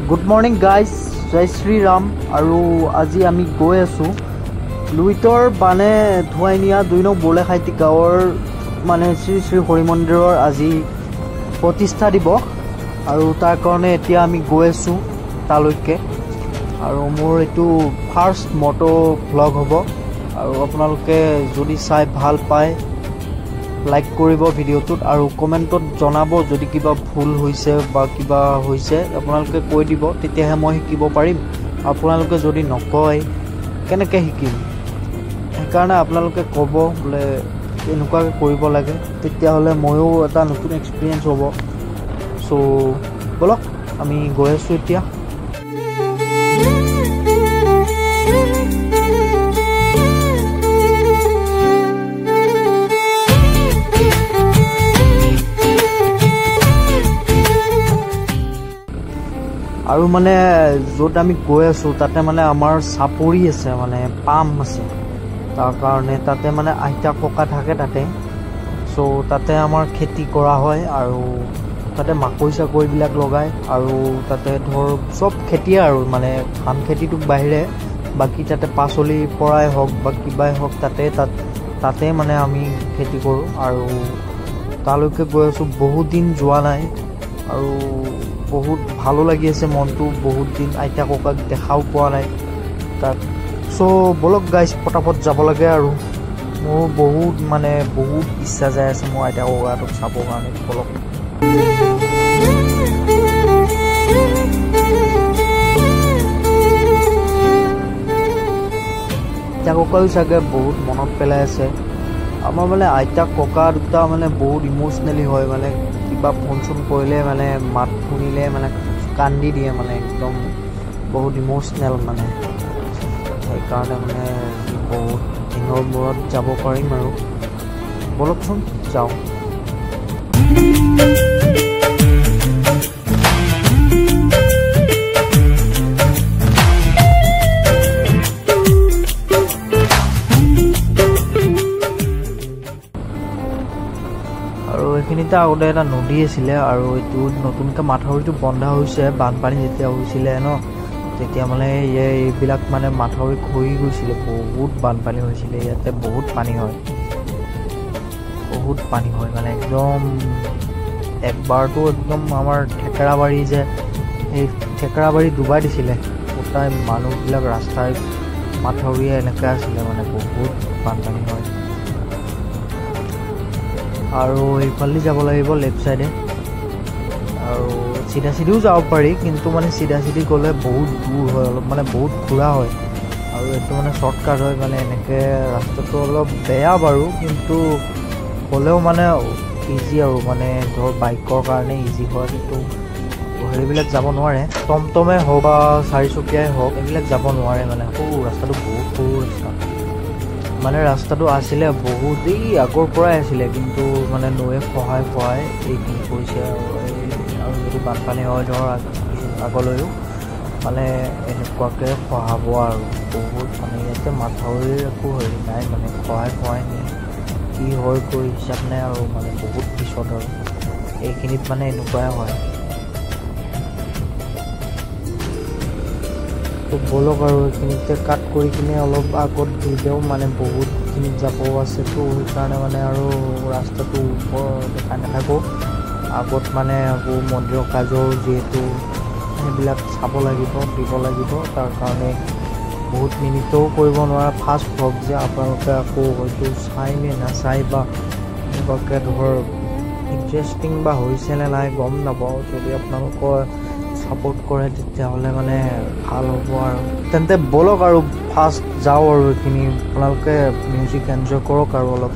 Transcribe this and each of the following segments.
Good morning guys, জয় শ্ৰীৰাম। আৰু আজি আমি গৈ আছোঁ লুইতৰ বানে ধুৱাই নিয়া 2 নং বলেখাইটি গাঁৱৰ মানে শ্ৰী শ্ৰী হৰি মন্দিৰৰ আজি প্ৰতিষ্ঠা দিৱস। আৰু তাৰ কাৰণে এতিয়া আমি গৈ আছোঁ তালৈকে। আৰু মোৰ এইটো ফাৰ্ষ্ট মটো ভ্লগ হ'ব। আৰু আপোনালোকে যদি চাই ভাল পায় লাইক কৰিব ভিডিঅ'টোত, আৰু কমেণ্টত জনাব যদি কিবা ভুল হৈছে বা কিবা হৈছে আপোনালোকে কৈ দিব, তেতিয়াহে মই শিকিব পাৰিম। আপোনালোকে যদি নকয় কেনেকৈ শিকিম? সেইকাৰণে আপোনালোকে ক'ব বোলে এনেকুৱাকৈ কৰিব লাগে, তেতিয়াহ'লে ময়ো এটা নতুন এক্সপিৰিয়েঞ্চ হ'ব। চ' ব'লক আমি গৈ আছোঁ এতিয়া। আৰু মানে য'ত আমি গৈ আছোঁ তাতে মানে আমাৰ চাপৰি আছে, মানে পাম আছে। তাৰ কাৰণে তাতে মানে আইতা ককা থাকে তাতে। চ' তাতে আমাৰ খেতি কৰা হয় আৰু তাতে মাকৈ চাকৈবিলাক লগায়। আৰু তাতে ধৰ চব খেতিয়ে আৰু মানে ধান খেতিটোক বাহিৰে বাকী তাতে পাচলিৰ পৰাই হওক বা কিবাই হওক তাতে মানে আমি খেতি কৰোঁ। আৰু তালৈকে গৈ আছোঁ, বহুত দিন যোৱা নাই আৰু বহুত ভালো লাগি আছে মনটো। বহুত দিন আইতা ককাক দেখাও পোৱা নাই তাত। চ' বলক গাইজ পটাপট যাব লাগে। আৰু মোৰ বহুত ইচ্ছা যাই আছে মোৰ আইতা ককাটোক চাবৰ কাৰণে। বলক আইতা ককাও চাগে বহুত মনত পেলাই আছে। আমাৰ মানে আইতা ককা দুটা মানে বহুত ইম'চনেলি হয়, মানে কিবা ফোন চোন কৰিলে মানে মাত শুনিলে মানে কান্দি দিয়ে, মানে একদম বহুত ইম'চনেল মানে। সেইকাৰণে মানে বহুত দিনৰ মূৰত যাব পাৰিম। আৰু বলকচোন যাওঁ। আৰু এইখিনিতে আগতে এটা নদী আছিলে, আৰু এইটো নতুনকৈ মাথাউৰিটো বন্ধ হৈছে। বানপানী যেতিয়া হৈছিলে ন, তেতিয়া মানে এইবিলাক মানে মাথাউৰি খহি গৈছিলে, বহুত বানপানী হৈছিলে। ইয়াতে বহুত পানী হয় মানে একদম। একবাৰতো একদম আমাৰ ঠেকেৰাবাৰী যে, সেই ঠেকেৰাবাৰী ডুবাই দিছিলে গোটাই মানুহবিলাক। ৰাস্তাৰ মাথাউৰিয়ে এনেকৈ আছিলে, মানে বহুত বানপানী হয়। আৰু এইফালে যাব লাগিব লেফ্ট চাইডে, আৰু চিধা চিধিও যাব পাৰি, কিন্তু মানে চিধা চিধি গ'লে বহুত দূৰ হয়, অলপ মানে বহুত ঘূৰা হয়। আৰু এইটো মানে শ্বৰ্টকাট হয়, মানে এনেকৈ ৰাস্তাটো অলপ বেয়া বাৰু, কিন্তু হ'লেও মানে ইজি আৰু মানে ধৰ বাইকৰ কাৰণে ইজি হয়। কিন্তু হেৰিবিলাক যাব নোৱাৰে, টমটমে হওক বা চাৰিচকীয়াই হওক, এইবিলাক যাব নোৱাৰে। মানে সৰু ৰাস্তাটো, বহুত সৰু ৰাস্তা। মানে ৰাস্তাটো আছিলে বহুত আগৰ পৰাই আছিলে, কিন্তু মানে নৈয়ে খহাই এইখিনি কৰিছে। আৰু যদি বানপানী হয় ধৰ আগলৈও মানে এনেকুৱাকৈ খহাব। আৰু বহুত মানে ইয়াতে মাথাউৰিৰ একো হেৰি নাই, মানে খহাই নিয়ে, কি হয় গৈ হিচাপ নাই। আৰু মানে বহুত পিছত আৰু এইখিনিত মানে এনেকুৱাই হয়। তো ব'লক আৰু এইখিনিতে কাট কৰি কিনে অলপ আগত ভিডিঅ' মানে বহুতখিনি যাব আছেতো, সেইকাৰণে মানে আৰু ৰাস্তাটো ওপৰ দেখাই নাথাকোঁ। আগত মানে আকৌ মন্দিৰৰ কাজৰ যিহেতু সেইবিলাক চাব লাগিব, দিব লাগিব। তাৰ কাৰণে বহুত মিনিটও কৰিব নোৱাৰা ফাৰ্ষ্ট ভ্লগ যে, আপোনালোকে আকৌ হয়তো চাই নে নাচাই বা এনেকুৱাকৈ ধৰ ইণ্টাৰেষ্টিং বা হৈছেনে নাই গম নাপাওঁ। যদি আপোনালোকৰ ছাপোৰ্ট কৰে তেতিয়াহ'লে মানে ভাল হ'ব। আৰু তেন্তে ব'লক আৰু ফাৰ্ষ্ট যাওঁ। আৰু এইখিনি আপোনালোকে মিউজিক এনজয় কৰক আৰু অলপ।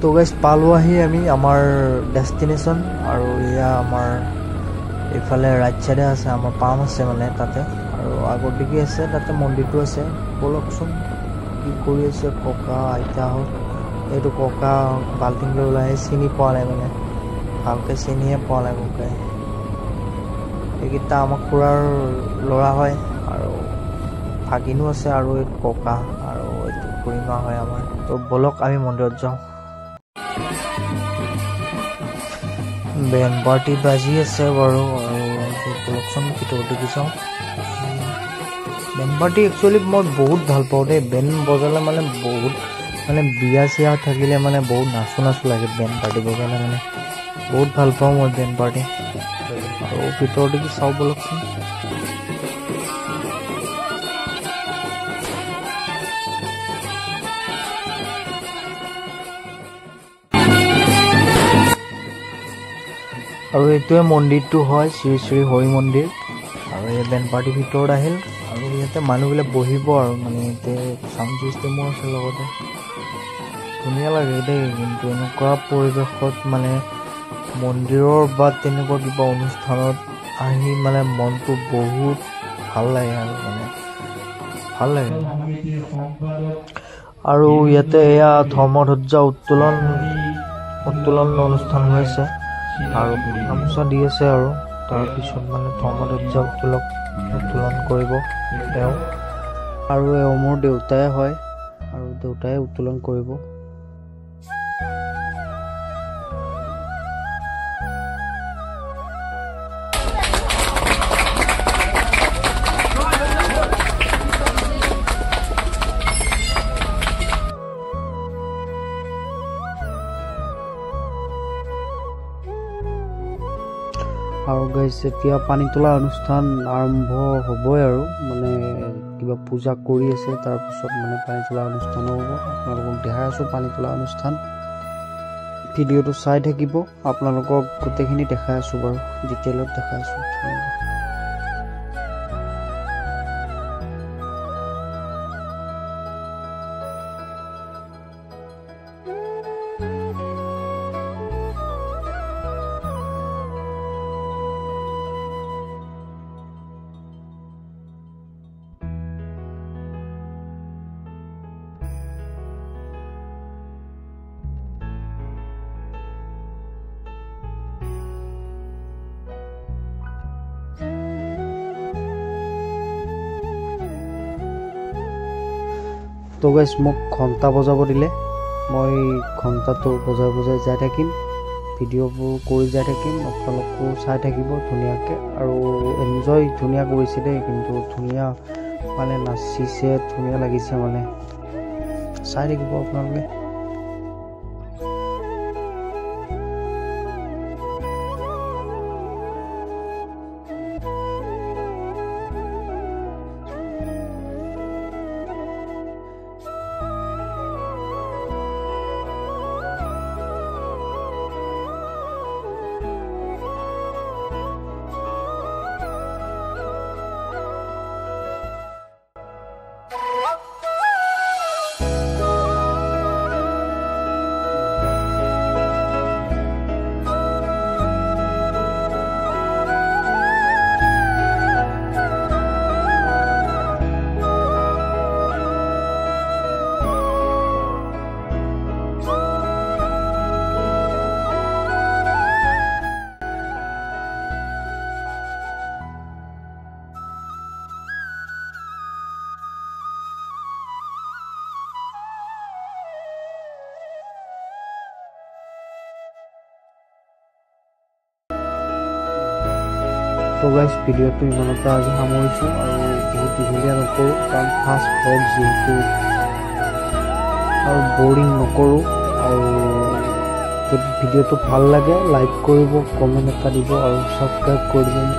তো গাইজ পালোঁ আহি আমি আমাৰ ডেষ্টিনেশ্যন। আৰু এয়া আমাৰ এইফালে ৰাইট চাইডে আছে, আমাৰ পাম আছে মানে তাতে। আৰু আৰু আগত দেখি আছে তাতে মন্দিৰটো আছে বলকচোন কি কৰি আছে ককা আইতাহঁত এইটো ককা বাল্টিং লৈ ওলাই চিনি পোৱা নাই মানে ভালকৈ চিনিয়ে পোৱা নাই ককাই এইকেইটা আমাৰ খুৰাৰ ল'ৰা হয় আৰু ভাগিনো আছে আৰু এইটো ককা আৰু এইটো খুৰীমা হয় আমাৰ তো বলক আমি মন্দিৰত যাওঁ বেণ্ড পাৰ্টি বাজি আছে বাৰু আৰু বলকচোন ভিতৰত দেখি চাওঁ বেণ্ড পাৰ্টি একচুৱেলি মই বহুত ভাল পাওঁ দেই বেণ্ড বজালে মানে বহুত মানে বিয়া চিয়া থাকিলে মানে বহুত নাচো লাগে বেণ্ড পাৰ্টি বজালে মানে বহুত ভাল পাওঁ মই বেণ্ড পাৰ্টি আৰু ভিতৰত দেখি চাওঁ বলকচোন আৰু এইটোৱে মন্দিৰটো হয় শ্ৰী শ্ৰী হৰি মন্দিৰ আৰু এই বেণ্ড পাৰ্টি ভিতৰত আহিল আৰু ইয়াতে মানুহবিলাক বহিব আৰু মানে ইয়াতে চাউণ্ড ছিষ্টেমো আছে লগতে ধুনীয়া লাগে দেই কিন্তু এনেকুৱা পৰিৱেশত মানে মন্দিৰৰ বা তেনেকুৱা কিবা অনুষ্ঠানত আহি মানে মনটো বহুত ভাল লাগে আৰু মানে ভাল লাগে আৰু ইয়াতে এয়া ধৰ্মধ্বজা উত্তোলন অনুষ্ঠান হৈ আছে আৰু গামোচা দি আছে আৰু তাৰপিছত মানে ধৰ্মধ্বজা উত্তোলন কৰিব তেওঁ আৰু এওঁ মোৰ দেউতাই হয় আৰু দেউতাই উত্তোলন কৰিব আৰু গাইছ এতিয়া পানী তোলা অনুষ্ঠান আৰম্ভ হ'বই আৰু মানে কিবা পূজা কৰি আছে তাৰপিছত মানে পানী তোলা অনুষ্ঠানো হ'ব আপোনালোকক দেখাই আছোঁ পানী তোলা অনুষ্ঠান ভিডিঅ'টো চাই থাকিব আপোনালোকক গোটেইখিনি দেখাই আছোঁ বাৰু ডিটেইলত দেখাই আছোঁ তো গাইছ মোক ঘণ্টা বজাব দিলে মই ঘণ্টাটো বজাই যাই থাকিম ভিডিঅ'বোৰ কৰি যাই থাকিম আপোনালোকো চাই থাকিব ধুনীয়াকৈ আৰু এনজয় ধুনীয়া কৰিছে দেই কিন্তু ধুনীয়া মানে নাচিছে ধুনীয়া লাগিছে মানে চাই থাকিব আপোনালোকে তো গাইজ ভিডিঅ'টো ইমানতে আজি সামৰিছোঁ আৰু বহুত দীঘলীয়া নকৰোঁ কাৰণ ফাৰ্ষ্ট ভ্লগ যিহেতু আৰু বৰিং নকৰোঁ আৰু যদি ভিডিঅ'টো ভাল লাগে লাইক কৰিব কমেণ্ট এটা দিব আৰু ছাবস্ক্ৰাইব কৰি দিব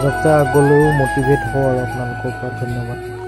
যাতে আগলৈও মটিভেট হওঁ আৰু আপোনালোকৰ পৰা ধন্যবাদ